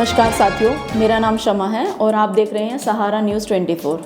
नमस्कार साथियों, मेरा नाम शमा है और आप देख रहे हैं सहारा न्यूज़ 24।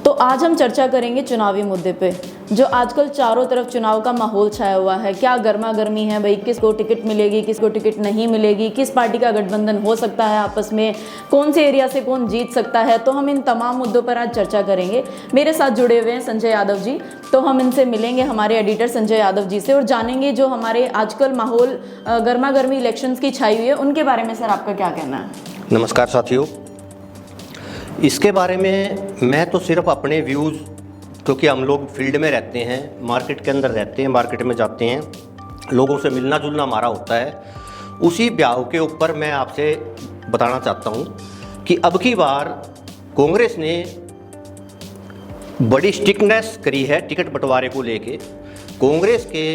तो आज हम चर्चा करेंगे चुनावी मुद्दे पे, जो आजकल चारों तरफ चुनाव का माहौल छाया हुआ है। क्या गर्मा गर्मी है भाई, किसको टिकट मिलेगी, किसको टिकट नहीं मिलेगी, किस पार्टी का गठबंधन हो सकता है आपस में, कौन से एरिया से कौन जीत सकता है। तो हम इन तमाम मुद्दों पर आज चर्चा करेंगे। मेरे साथ जुड़े हुए हैं संजय यादव जी, तो हम इनसे मिलेंगे, हमारे एडिटर संजय यादव जी से, और जानेंगे जो हमारे आजकल माहौल गर्मा गर्मी इलेक्शंस की छाई हुई है उनके बारे में। सर, आपका क्या कहना है? नमस्कार साथियों, इसके बारे में मैं तो सिर्फ अपने व्यूज़, क्योंकि हम लोग फील्ड में रहते हैं, मार्केट के अंदर रहते हैं, मार्केट में जाते हैं, लोगों से मिलना जुलना हमारा होता है, उसी ब्याह के ऊपर मैं आपसे बताना चाहता हूं कि अब की बार कांग्रेस ने बड़ी स्ट्रिक्टनेस करी है टिकट बंटवारे को लेके। कांग्रेस के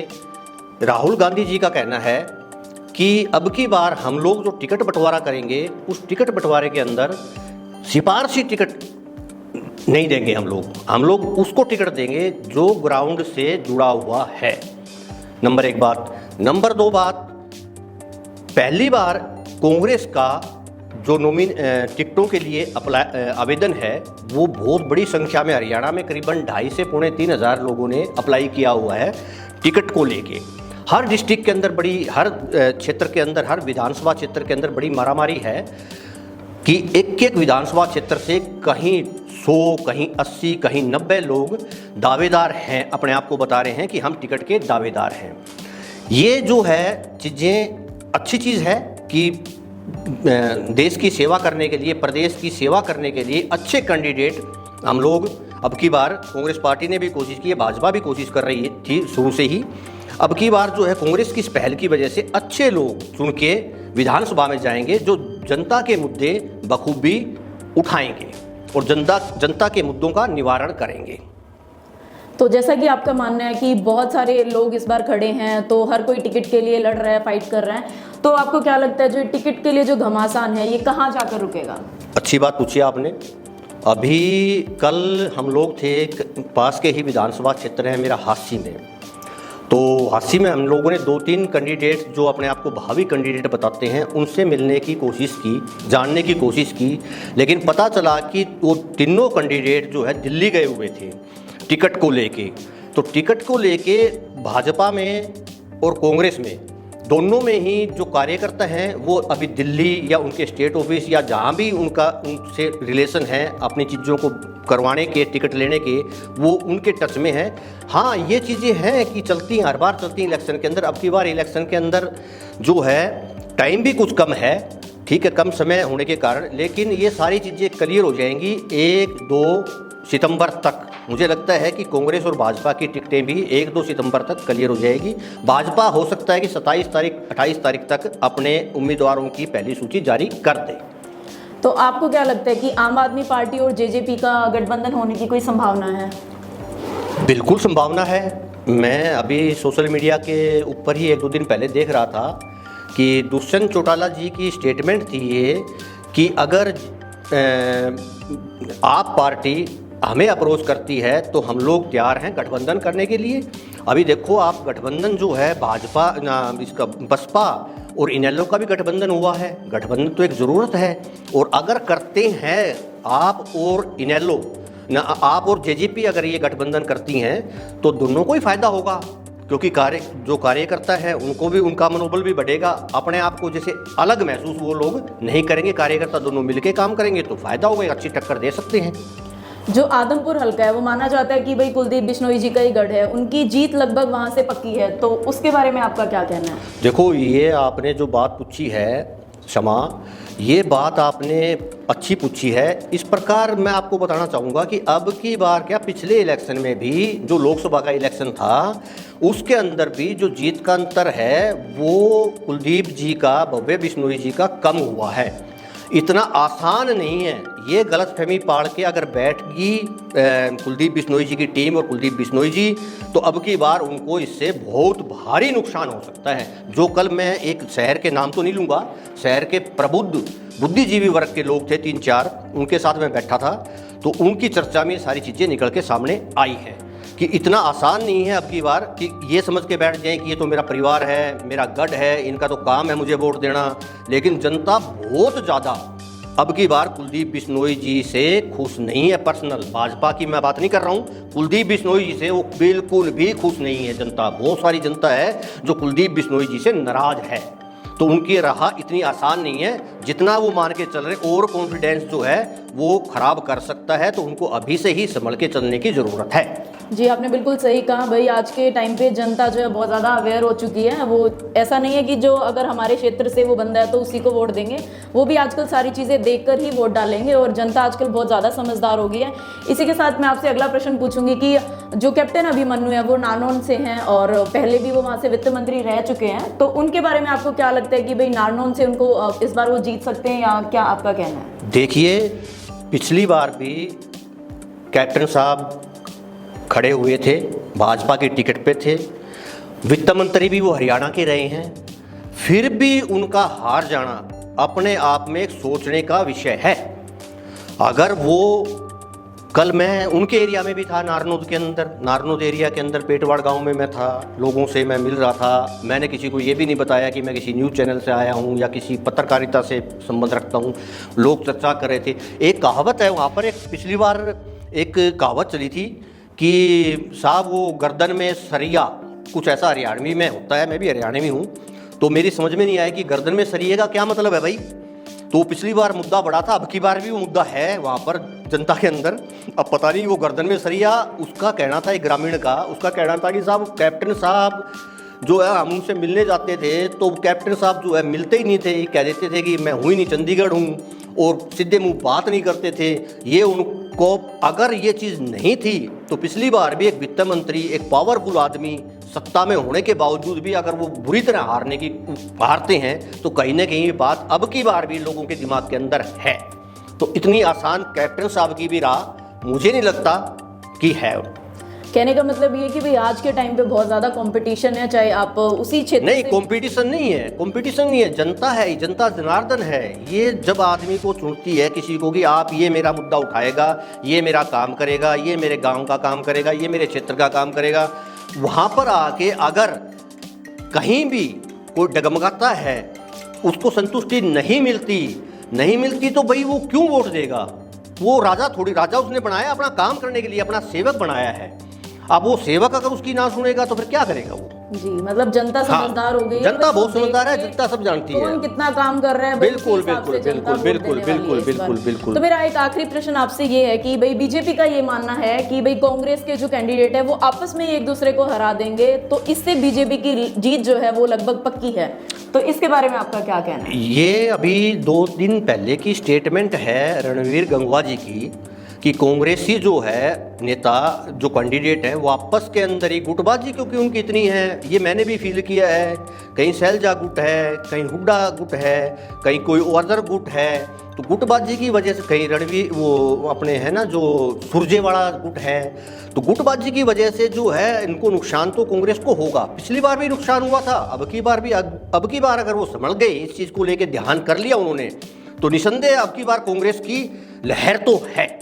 राहुल गांधी जी का कहना है कि अब की बार हम लोग जो टिकट बंटवारा करेंगे, उस टिकट बंटवारे के अंदर सिफारशी टिकट नहीं देंगे। हम लोग उसको टिकट देंगे जो ग्राउंड से जुड़ा हुआ है। नंबर एक बात। नंबर दो बात, पहली बार कांग्रेस का जो टिकटों के लिए आवेदन है, वो बहुत बड़ी संख्या में हरियाणा में करीबन 2.5 से 3.5 हज़ार लोगों ने अप्लाई किया हुआ है टिकट को लेके। हर डिस्ट्रिक्ट के अंदर हर क्षेत्र के अंदर, हर विधानसभा क्षेत्र के अंदर बड़ी मारामारी है कि एक विधानसभा क्षेत्र से कहीं 100, कहीं 80, कहीं 90 लोग दावेदार हैं, अपने आप को बता रहे हैं कि हम टिकट के दावेदार हैं। ये जो है चीज़ें अच्छी चीज़ है कि देश की सेवा करने के लिए, प्रदेश की सेवा करने के लिए अच्छे कैंडिडेट हम लोग, अब की बार कांग्रेस पार्टी ने भी कोशिश की है, भाजपा भी कोशिश कर रही थी शुरू से ही। अब की बार जो है कांग्रेस की इस पहल की वजह से अच्छे लोग चुन के विधानसभा में जाएंगे, जो जनता के मुद्दे बखूबी उठाएंगे और जनता के मुद्दों का निवारण करेंगे। तो जैसा कि आपका मानना है कि बहुत सारे लोग इस बार खड़े हैं, तो हर कोई टिकट के लिए लड़ रहा है, फाइट कर रहा है, तो आपको क्या लगता है जो टिकट के लिए जो घमासान है, ये कहाँ जाकर रुकेगा? अच्छी बात पूछी आपने। अभी कल हम लोग थे, पास के ही विधानसभा क्षेत्र है मेरा, हासी में। तो हासी में हम लोगों ने 2-3 कैंडिडेट जो अपने आप को भावी कैंडिडेट बताते हैं, उनसे मिलने की कोशिश की, जानने की कोशिश की, लेकिन पता चला कि वो तीनों कैंडिडेट जो है दिल्ली गए हुए थे टिकट को लेके। तो टिकट को लेके भाजपा में और कांग्रेस में, दोनों में ही जो कार्यकर्ता हैं वो अभी दिल्ली या उनके स्टेट ऑफिस या जहाँ भी उनसे रिलेशन है अपनी चीज़ों को करवाने के, टिकट लेने के, वो उनके टच में है। हाँ, ये चीज़ें हैं कि चलती हैं, हर बार चलती हैं इलेक्शन के अंदर। अब की बार इलेक्शन के अंदर जो है टाइम भी कुछ कम है, ठीक है, कम समय होने के कारण, लेकिन ये सारी चीज़ें क्लियर हो जाएंगी 1-2 सितंबर तक। मुझे लगता है कि कांग्रेस और भाजपा की टिकटें भी 1-2 सितंबर तक क्लियर हो जाएगी। भाजपा हो सकता है कि 27 तारीख 28 तारीख तक अपने उम्मीदवारों की पहली सूची जारी कर दे। तो आपको क्या लगता है कि आम आदमी पार्टी और जेजेपी का गठबंधन होने की कोई संभावना है? बिल्कुल संभावना है। मैं अभी सोशल मीडिया के ऊपर ही 1-2 दिन पहले देख रहा था कि दुष्यंत चौटाला जी की स्टेटमेंट थी ये कि अगर आप पार्टी हमें अप्रोच करती है तो हम लोग तैयार हैं गठबंधन करने के लिए। अभी देखो आप, गठबंधन जो है भाजपा, इसका बसपा और इनेलो का भी गठबंधन हुआ है। गठबंधन तो एक ज़रूरत है, और अगर करते हैं आप और इनेलो आप और जेजेपी अगर ये गठबंधन करती हैं तो दोनों को ही फायदा होगा, क्योंकि जो कार्यकर्ता है उनको भी, उनका मनोबल भी बढ़ेगा। अपने आप को जैसे अलग महसूस वो लोग नहीं करेंगे, कार्यकर्ता दोनों मिलके काम करेंगे तो फायदा होगा, अच्छी टक्कर दे सकते हैं। जो आदमपुर हल्का है वो माना जाता है कि भाई कुलदीप बिश्नोई जी का ही गढ़ है, उनकी जीत लगभग वहां से पक्की है, तो उसके बारे में आपका क्या कहना है? देखो, ये आपने जो बात पूछी है शमा, ये बात आपने अच्छी पूछी है। इस प्रकार मैं आपको बताना चाहूँगा कि अब की बार क्या, पिछले इलेक्शन में भी जो लोकसभा का इलेक्शन था, उसके अंदर भी जो जीत का अंतर है वो कुलदीप जी का, भव्य बिश्नोई जी का कम हुआ है। इतना आसान नहीं है। ये गलतफहमी पाड़ के अगर बैठ गई कुलदीप बिश्नोई जी की टीम और कुलदीप बिश्नोई जी, तो अब की बार उनको इससे बहुत भारी नुकसान हो सकता है। जो कल मैं एक शहर के नाम तो नहीं लूँगा, शहर के प्रबुद्ध बुद्धिजीवी वर्ग के लोग थे 3-4, उनके साथ मैं बैठा था, तो उनकी चर्चा में सारी चीज़ें निकल के सामने आई हैं कि इतना आसान नहीं है अब की बार कि ये समझ के बैठ जाएं कि ये तो मेरा परिवार है, मेरा गढ़ है, इनका तो काम है मुझे वोट देना। लेकिन जनता बहुत ज़्यादा अब की बार कुलदीप बिश्नोई जी से खुश नहीं है। पर्सनल भाजपा की मैं बात नहीं कर रहा हूँ, कुलदीप बिश्नोई जी से वो बिल्कुल भी खुश नहीं है जनता। बहुत सारी जनता है जो कुलदीप बिश्नोई जी से नाराज है। तो उनकी राह इतनी आसान नहीं है जितना वो मान के चल रहे। ओवर कॉन्फिडेंस जो है वो खराब कर सकता है, तो उनको अभी से ही संभल के चलने की ज़रूरत है। जी, आपने बिल्कुल सही कहा भाई। आज के टाइम पे जनता जो है बहुत ज़्यादा अवेयर हो चुकी है। वो ऐसा नहीं है कि जो अगर हमारे क्षेत्र से वो बंदा है तो उसी को वोट देंगे, वो भी आजकल सारी चीज़ें देखकर ही वोट डालेंगे। और जनता आजकल बहुत ज़्यादा समझदार हो गई है। इसी के साथ मैं आपसे अगला प्रश्न पूछूंगी कि जो कैप्टन अभिमन्यु है वो नारनौल से हैं और पहले भी वो वहाँ से वित्त मंत्री रह चुके हैं, तो उनके बारे में आपको क्या लगता है कि भाई नारनौल से उनको इस बार वो जीत सकते हैं या क्या आपका कहना है? देखिए, पिछली बार भी कैप्टन साहब खड़े हुए थे, भाजपा की टिकट पे थे, वित्त मंत्री भी वो हरियाणा के रहे हैं, फिर भी उनका हार जाना अपने आप में एक सोचने का विषय है। अगर वो कल मैं उनके एरिया में भी था, नारनौल के अंदर, नारनौल एरिया के अंदर पेटवाड़ गांव में मैं था, लोगों से मैं मिल रहा था। मैंने किसी को ये भी नहीं बताया कि मैं किसी न्यूज़ चैनल से आया हूँ या किसी पत्रकारिता से संबंध रखता हूँ। लोग चर्चा कर रहे थे। एक कहावत है वहाँ पर, एक पिछली बार एक कहावत चली थी कि साहब वो गर्दन में सरिया, कुछ ऐसा हरियाणवी में होता है, मैं भी हरियाणवी हूँ, तो मेरी समझ में नहीं आया कि गर्दन में सरिये का क्या मतलब है भाई। तो पिछली बार मुद्दा बड़ा था, अब की बार भी वो मुद्दा है वहाँ पर जनता के अंदर। अब पता नहीं वो गर्दन में सरिया, उसका कहना था एक ग्रामीण का, उसका कहना था कि साहब कैप्टन साहब जो है, हम उनसे मिलने जाते थे तो कैप्टन साहब जो है मिलते ही नहीं थे, कह देते थे कि मैं हूँ ही नहीं, चंडीगढ़ हूँ, और सीधे मुंह बात नहीं करते थे। ये उनको अगर ये चीज़ नहीं थी तो पिछली बार भी एक वित्त मंत्री, एक पावरफुल आदमी सत्ता में होने के बावजूद भी अगर वो बुरी तरह हारते हैं तो कहीं ना कहीं ये बात अब की बार भी लोगों के दिमाग के अंदर है। तो इतनी आसान कैप्टन साहब की भी राह मुझे नहीं लगता कि है। कहने का मतलब ये कि भाई आज के टाइम पे बहुत ज़्यादा कंपटीशन है, चाहे आप उसी क्षेत्र नहीं, कंपटीशन नहीं है, कंपटीशन नहीं है, जनता है, जनता जनार्दन है। ये जब आदमी को चुनती है किसी को कि आप ये मेरा मुद्दा उठाएगा, ये मेरा काम करेगा, ये मेरे गांव का काम करेगा, ये मेरे क्षेत्र का काम करेगा, वहाँ पर आके अगर कहीं भी कोई डगमगाता है, उसको संतुष्टि नहीं मिलती तो भाई वो क्यों वोट देगा? वो राजा थोड़ी, राजा उसने बनाया अपना काम करने के लिए, अपना सेवक बनाया है। अब वो सेवक अगर उसकी ना सुनेगा तो फिर क्या करेगा वो? जी, मतलब जनता समझदार हो गई है, जनता बहुत समझदार है, जनता सब जानती है कौन कितना काम कर रहा है। बिल्कुल बिल्कुल बिल्कुल बिल्कुल बिल्कुल बिल्कुल बिल्कुल। तो मेरा एक आखिरी प्रश्न आपसे ये है कि भाई बीजेपी का ये मानना है कि भाई कांग्रेस के जो कैंडिडेट है वो आपस में एक दूसरे को हरा देंगे, तो इससे बीजेपी की जीत जो है वो लगभग पक्की है, तो इसके बारे में आपका क्या कहना है? ये अभी 2 दिन पहले की स्टेटमेंट है रणवीर गंगवा जी की कि कांग्रेसी जो है नेता, जो कैंडिडेट है, वो आपस के अंदर ही गुटबाजी क्योंकि उनकी इतनी है, ये मैंने भी फील किया है। कहीं सैलजा गुट है, कहीं हुड्डा गुट है, कहीं कोई अदर गुट है, तो गुटबाजी की वजह से कहीं रणवीर वो अपने है ना जो सुरजेवाड़ा गुट है, तो गुटबाजी की वजह से जो है इनको नुकसान तो कांग्रेस को होगा। पिछली बार भी नुकसान हुआ था, अब की बार अगर वो संभल गए, इस चीज़ को लेकर ध्यान कर लिया उन्होंने, तो निसंदेह अब की बार कांग्रेस की लहर तो है,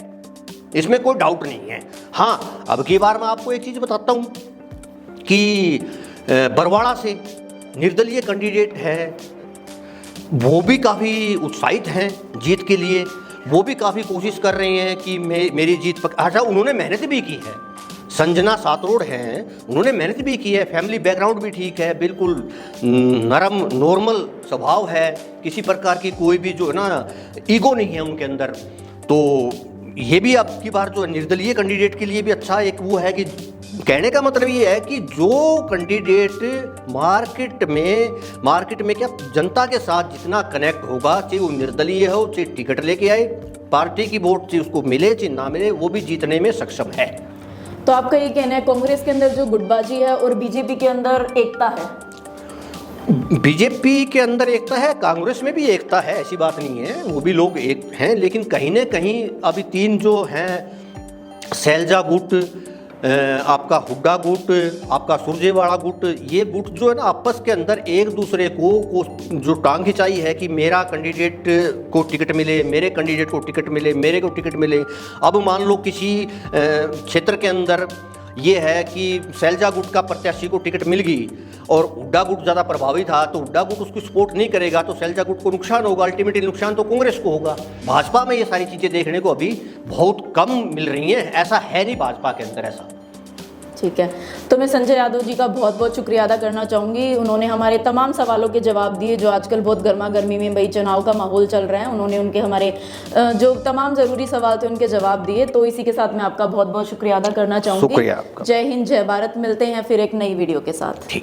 इसमें कोई डाउट नहीं है। हाँ, अब की बार मैं आपको एक चीज़ बताता हूँ कि बरवाड़ा से निर्दलीय कैंडिडेट है, वो भी काफ़ी उत्साहित हैं जीत के लिए, वो भी काफ़ी कोशिश कर रहे हैं कि मेरी जीत अच्छा, उन्होंने मेहनत भी की है। संजना सातरोड़ हैं, उन्होंने मेहनत भी की है, फैमिली बैकग्राउंड भी ठीक है, बिल्कुल नरम नॉर्मल स्वभाव है, किसी प्रकार की कोई भी जो है ना ईगो नहीं है उनके अंदर। तो ये भी अब की बार जो निर्दलीय कैंडिडेट के लिए भी अच्छा एक वो है कि कहने का मतलब ये है कि जो कैंडिडेट मार्केट में क्या जनता के साथ जितना कनेक्ट होगा, चाहे वो निर्दलीय हो, चाहे टिकट लेके आए, पार्टी की वोट चाहे उसको मिले चाहे ना मिले, वो भी जीतने में सक्षम है। तो आपका ये कहना है कांग्रेस के अंदर जो गुटबाजी है और बीजेपी के अंदर एकता है? बीजेपी के अंदर एकता है, कांग्रेस में भी एकता है, ऐसी बात नहीं है, वो भी लोग एक हैं, लेकिन कहीं ना कहीं अभी 3 जो हैं, सैलजा गुट, आपका हुड्डा गुट, आपका सुरजेवाड़ा गुट, ये गुट जो है ना आपस के अंदर एक दूसरे को जो टांग खिंचाई है कि मेरा कैंडिडेट को टिकट मिले, मेरे कैंडिडेट को टिकट मिले, मेरे को टिकट मिले। अब मान लो किसी क्षेत्र के अंदर ये है कि शैलजा गुट का प्रत्याशी को टिकट मिल गई और हुड्डा गुट ज़्यादा प्रभावी था, तो हुड्डा गुट उसको सपोर्ट नहीं करेगा तो शैलजा गुट को नुकसान होगा, अल्टीमेटली नुकसान तो कांग्रेस को होगा। भाजपा में ये सारी चीज़ें देखने को अभी बहुत कम मिल रही हैं, ऐसा है नहीं भाजपा के अंदर ऐसा। ठीक है, तो मैं संजय यादव जी का बहुत बहुत शुक्रिया अदा करना चाहूँगी। उन्होंने हमारे तमाम सवालों के जवाब दिए जो आजकल बहुत गर्मा गर्मी में भाई चुनाव का माहौल चल रहा है, उन्होंने उनके हमारे जो तमाम ज़रूरी सवाल थे उनके जवाब दिए। तो इसी के साथ मैं आपका बहुत बहुत शुक्रिया अदा करना चाहूँगी। शुक्रिया आपका। जय हिंद, जय भारत। मिलते हैं फिर एक नई वीडियो के साथ।